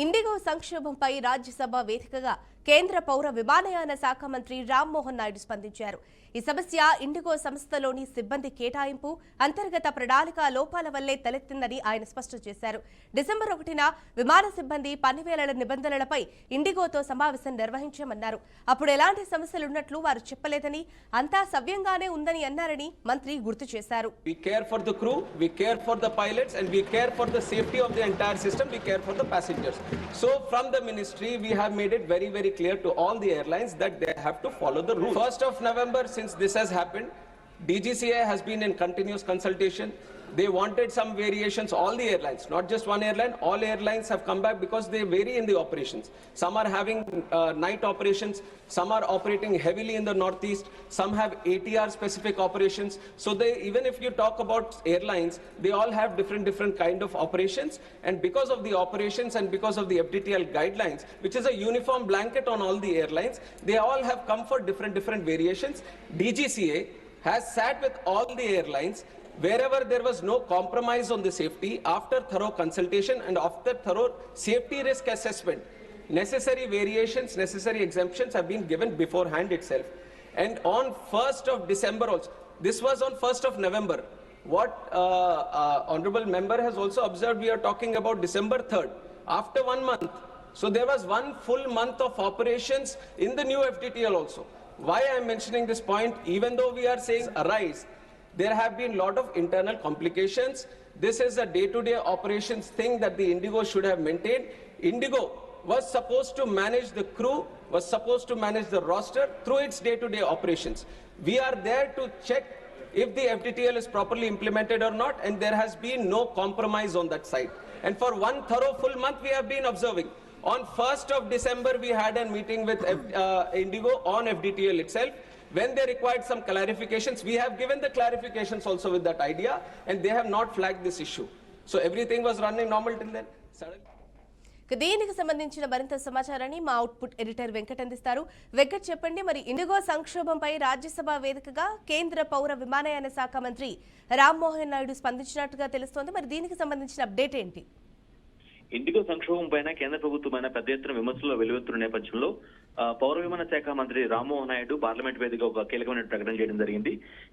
IndiGo సంక్షోభంపై Rajya Sabha వేదికగా కేంద్ర పౌర విమానయాన శాఖ మంత్రి రామ్మోహన్ నాయుడు స్పందించారు. ఈ సమస్య ఇండిగో సంస్థలోని సిబ్బంది కేటాయింపు, అంతర్గత ప్రణాళిక లోపాల వల్లే తలెత్తిందని ఆయన స్పష్టం చేశారు. డిసెంబర్ 1న విమాన సిబ్బంది పనివేళల నిబంధనలపై ఇండిగోతో సమావేశం నిర్వహించామన్నారు. అప్పుడు ఎలాంటి సమస్యలున్నట్లు వారు చెప్పలేదని, అంతా సవ్యంగానే ఉందని అన్నారని మంత్రి గుర్తు చేశారు. We care for the crew, we care for the pilots, and we care for the safety of the entire system. We care for the passengers. So from the ministry, we have made it very clear to all the airlines that they have to follow the rules. 1st of November, since this has happened, DGCA has been in continuous consultation. They wanted some variations, all the airlines, not just one airline, all airlines have come back because they vary in the operations. Some are having night operations, some are operating heavily in the northeast, some have ATR specific operations. So they, even if you talk about airlines, they all have different kind of operations, and because of the operations and because of the FDTL guidelines, which is a uniform blanket on all the airlines, they all have come for different variations. DGCA has sat with all the airlines wherever there was no compromise on the safety. After thorough consultation and after thorough safety risk assessment, necessary variations, necessary exemptions have been given beforehand itself. And on 1st of December also, this was on 1st of November. What honorable member has also observed, we are talking about December 3rd, after 1 month. So there was 1 full month of operations in the new FDTL also. Why I am mentioning this point, even though we are saying arise, there have been a lot of internal complications. This is a day-to-day operations thing that the Indigo should have maintained. Indigo was supposed to manage the crew, was supposed to manage the roster through its day-to-day operations. We are there to check if the FDTL is properly implemented or not, and there has been no compromise on that side. And for 1 thorough full month, we have been observing. On 1st of December, we had a meeting with Indigo on FDTL itself. When they required some clarifications, we have given the clarifications also with that idea, and they have not flagged this issue. So everything was running normal till then. Suddenly. దీనికి సంబంధించిన మరింత సమాచారాన్ని మా output editor Venkat అందిస్తారు. వెంకట్, చెప్పండి, మరి IndiGo సంక్షోభంపై Rajya Sabha వేదికగా కేంద్ర పౌర విమానయాన శాఖ మంత్రి రామ్మోహన్ నాయుడు స్పందించినట్టుగా తెలుస్తోంది. మరి దీనికి సంబంధించిన అప్డేట్ ఏంటి? ఇండిగో సంక్షోభం పైన కేంద్ర ప్రభుత్వమైన పెద్ద ఎత్తున విమర్శలు వెలువెత్తున్న నేపథ్యంలో పౌర విమాన శాఖ మంత్రి రామ్మోహన్ నాయుడు పార్లమెంట్ వేదిక ఒక కీలకమైన ప్రకటన చేయడం జరిగింది.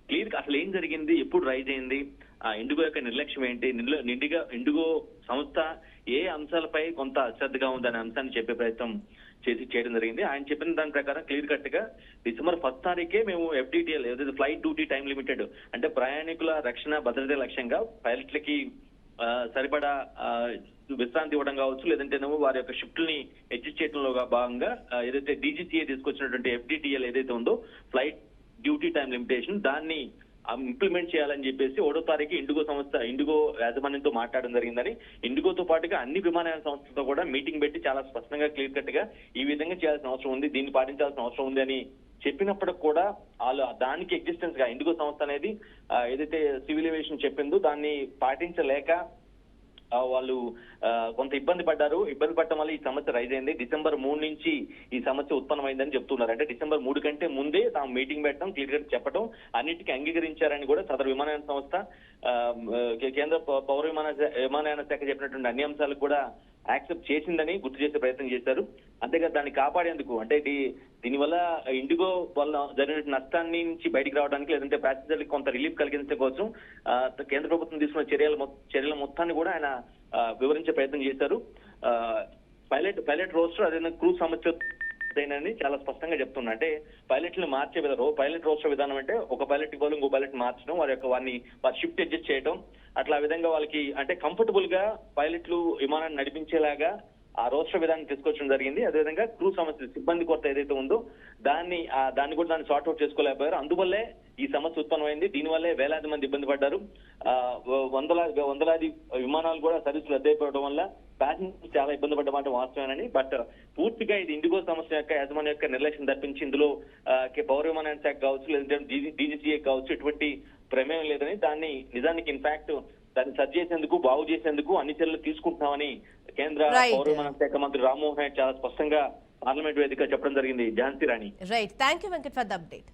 క్లియర్ అసలు ఏం జరిగింది, ఎప్పుడు రైజ్ అయింది, ఇండిగో యొక్క నిర్లక్ష్యం ఏంటి, ఇండిగో సంస్థ ఏ అంశాలపై కొంత అశ్రద్ధగా ఉందనే అంశాన్ని చెప్పే ప్రయత్నం చేయడం జరిగింది. ఆయన చెప్పిన దాని ప్రకారం క్లియర్ కట్ గా డిసెంబర్ 1 తారీఖే మేము FDTL ఏదైతే ఫ్లైట్ డ్యూటీ టైం లిమిటెడ్ అంటే ప్రయాణికుల రక్షణ భద్రత లక్ష్యంగా పైలట్లకి సరిపడా విశ్రాంతి ఇవ్వడం కావచ్చు, లేదంటేనేమో వారి యొక్క షిఫ్ట్ని అడ్జస్ట్ చేయడంలో భాగంగా ఏదైతే DGCA తీసుకొచ్చినటువంటి FDTL ఏదైతే ఉందో ఫ్లైట్ డ్యూటీ టైం లిమిటేషన్, దాన్ని ఇంప్లిమెంట్ చేయాలని చెప్పేసి 1వ తారీఖు ఇండిగో యాజమాన్యంతో మాట్లాడడం జరిగిందని, ఇండిగోతో పాటుగా అన్ని విమానయాన సంస్థలతో కూడా మీటింగ్ పెట్టి చాలా స్పష్టంగా క్లియర్ కట్ గా ఈ విధంగా చేయాల్సిన అవసరం ఉంది, దీన్ని పాటించాల్సిన అవసరం ఉంది అని చెప్పినప్పటికి కూడా వాళ్ళు దానికి ఎగ్జిస్టెన్స్ గా ఇండిగో సంస్థ అనేది ఏదైతే సివిల్ ఏవియేషన్ చెప్పిందో దాన్ని పాటించలేక వాళ్ళు కొంత ఇబ్బంది పడటం వల్ల ఈ సమస్య రైజ్ అయింది. డిసెంబర్ 3 నుంచి ఈ సమస్య ఉత్పన్నమైందని చెప్తున్నారు. అంటే డిసెంబర్ 3 కంటే ముందే తాము మీటింగ్ పెట్టడం, క్లియర్ గా చెప్పడం, అన్నిటికీ అంగీకరించారని కూడా సదరు విమానయాన సంస్థ కేంద్ర పౌర విమానయాన శాఖ చెప్పినటువంటి అన్ని అంశాలకు కూడా యాక్సెప్ట్ చేసిందని గుర్తు చేసే ప్రయత్నం చేశారు. అంతేకాదు దాన్ని కాపాడేందుకు అంటే దీనివల్ల ఇండిగో వల్ల జరిగిన నష్టాన్ని నుంచి బయటికి రావడానికి, లేదంటే ప్యాసింజర్లకు కొంత రిలీఫ్ కలిగించడం కోసం కేంద్ర ప్రభుత్వం తీసుకున్న చర్యల మొత్తాన్ని కూడా ఆయన వివరించే ప్రయత్నం చేశారు. పైలట్ రోస్టర్ అదే క్రూ సమస్య చాలా స్పష్టంగా చెప్తున్నా. అంటే పైలట్లను మార్చే విధానం, పైలట్ రోస్టర్ విధానం అంటే ఒక పైలట్ ఇవ్వాలి, ఇంకో పైలట్ మార్చడం, వారి షిఫ్ట్ అడ్జస్ట్ చేయడం, అట్లా విధంగా వాళ్ళకి అంటే కంఫర్టబుల్ గా పైలట్లు విమానాన్ని నడిపించేలాగా ఆ రోస్టర్ విధానం తీసుకొచ్చడం జరిగింది. అదేవిధంగా క్రూ సమస్య, సిబ్బంది కొరత ఏదైతే ఉందో దాన్ని కూడా సార్ట్అవుట్ చేసుకోలేకపోయారు. అందువల్లే ఈ సమస్య ఉత్పన్నమైంది. దీనివల్లే వేలాది మంది ఇబ్బంది పడ్డారు. వందలాది విమానాలు కూడా సర్వీసులు రద్దయిపోవడం వల్ల ప్యాసింజర్స్ చాలా ఇబ్బంది పడ్డమాట వాస్తవేనని, బట్ పూర్తిగా ఇది ఇండిగో సంస్థ యొక్క యాజమాన్యం యొక్క నిర్లక్ష్యం తప్పించి ఇందులో పౌర విమానయాన శాఖ కావచ్చు, లేదంటే DGCA కావచ్చు ఎటువంటి ప్రమేయం లేదని, నిజానికి ఇన్ఫాక్ట్ దాన్ని సరి చేసేందుకు, బాగు చేసేందుకు అన్ని చర్యలు తీసుకుంటున్నామని కేంద్ర పౌర విమానయాన శాఖ మంత్రి రామ్మోహన్ నాయుడు చాలా స్పష్టంగా పార్లమెంట్ వేదిక చెప్పడం జరిగింది. Jhansi Rani. Right, thank you Venkat for the update.